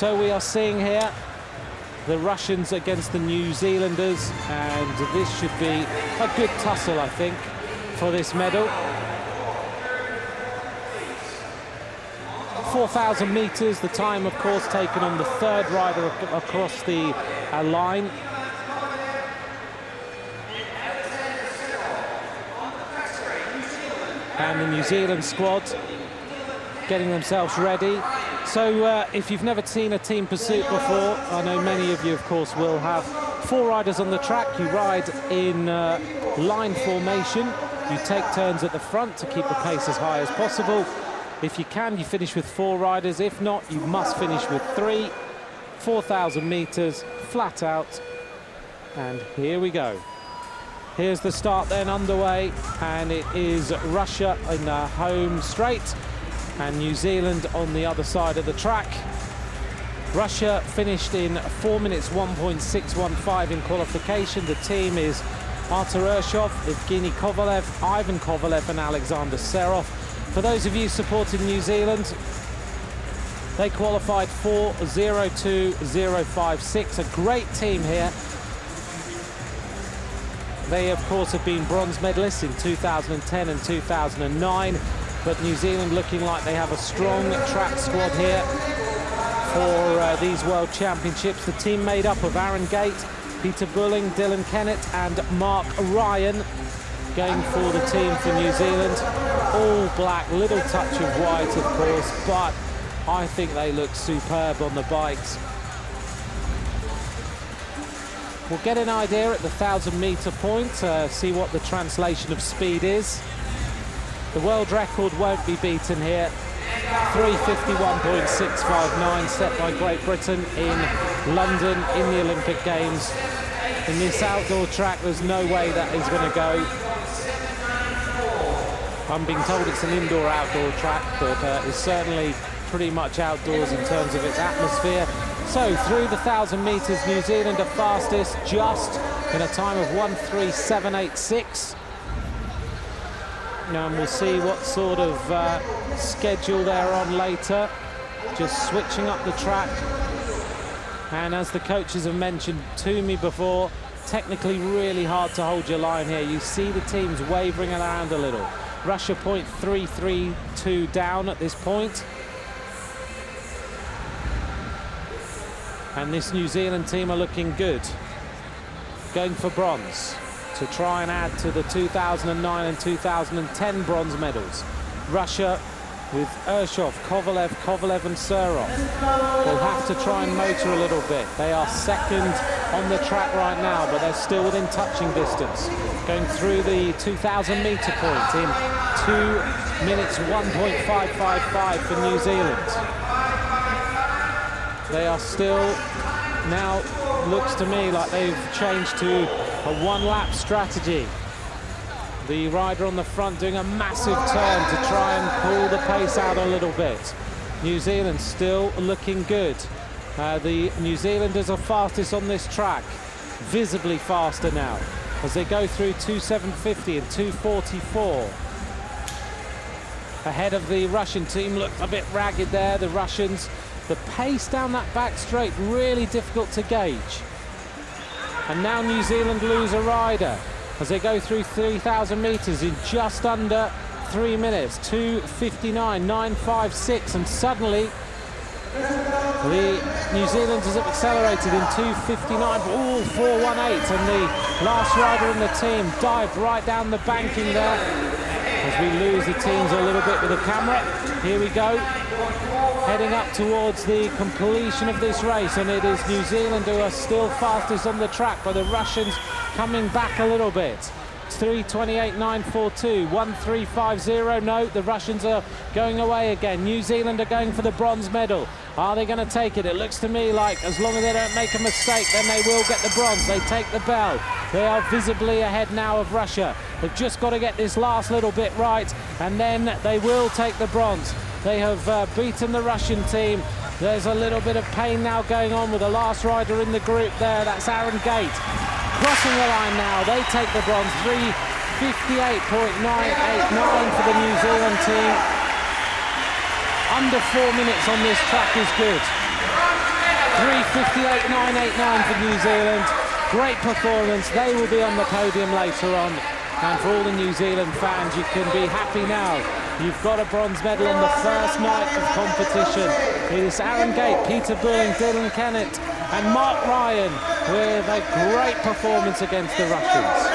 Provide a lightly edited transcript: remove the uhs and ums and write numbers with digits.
So we are seeing here the Russians against the New Zealanders, and this should be a good tussle, I think, for this medal. 4,000 meters, the time, of course, taken on the third rider across the line. And the New Zealand squad getting themselves ready. So if you've never seen a team pursuit before, I know many of you, of course, will have 4 riders on the track. You ride in line formation. You take turns at the front to keep the pace as high as possible. If you can, you finish with 4 riders. If not, you must finish with 3. 4,000 meters, flat out. And here we go. Here's the start then underway, and it is Russia in the home straight and New Zealand on the other side of the track. Russia finished in 4 minutes 1.615 in qualification. The team is Artur Urshov, Evgeny Kovalev, Ivan Kovalev and Alexander Serov. For those of you supporting New Zealand, they qualified 4:02.056, a great team here. They, of course, have been bronze medalists in 2010 and 2009, but New Zealand looking like they have a strong track squad here for these World Championships. The team made up of Aaron Gate, Peter Bulling, Dylan Kennett and Mark Ryan going for the team for New Zealand. All black, little touch of white, of course, but I think they look superb on the bikes. We'll get an idea at the 1,000-meter point, see what the translation of speed is. The world record won't be beaten here. 3:51.659 set by Great Britain in London in the Olympic Games. In this outdoor track, there's no way that is going to go. I'm being told it's an indoor-outdoor track, but it's certainly pretty much outdoors in terms of its atmosphere. So through the 1,000 meters, New Zealand are fastest, just in a time of 1:37.86. And we'll see what sort of schedule they're on later. Just switching up the track. And as the coaches have mentioned to me before, technically really hard to hold your line here. You see the teams wavering around a little. Russia 0.332 down at this point. And this New Zealand team are looking good. Going for bronze to try and add to the 2009 and 2010 bronze medals. Russia with Urshov, Kovalev and Serov will have to try and motor a little bit. They are second on the track right now, but they're still within touching distance. Going through the 2,000-meter point in 2 minutes 1.555 for New Zealand. They are still, now looks to me like they've changed to a one-lap strategy. The rider on the front doing a massive turn to try and pull the pace out a little bit. New Zealand still looking good. The New Zealanders are fastest on this track, visibly faster now, as they go through 2:750 and 2:44. Ahead of the Russian team, looked a bit ragged there, the Russians. The pace down that back straight, really difficult to gauge. And now New Zealand lose a rider as they go through 3,000 meters in just under 3 minutes, 2:59.956, and suddenly the New Zealanders have accelerated in 2:59.418, and the last rider in the team dived right down the banking there as we lose the teams a little bit with the camera. Here we go, heading up towards the completion of this race, and it is New Zealand who are still fastest on the track, but the Russians coming back a little bit. 3:28.942, 1:350. No, the Russians are going away again. New Zealand are going for the bronze medal. Are they going to take it? It looks to me like as long as they don't make a mistake, then they will get the bronze. They take the bell. They are visibly ahead now of Russia. They've just got to get this last little bit right, and then they will take the bronze. They have beaten the Russian team. There's a little bit of pain now going on with the last rider in the group there. That's Aaron Gate. Crossing the line now, they take the bronze. 3:58.989 for the New Zealand team. Under 4 minutes on this track is good. 3:58.989 for New Zealand. Great performance. They will be on the podium later on. And for all the New Zealand fans, you can be happy now. You've got a bronze medal on the first night of competition. It is Aaron Gate, Peter Bulling, Dylan Kennett and Mark Ryan with a great performance against the Russians.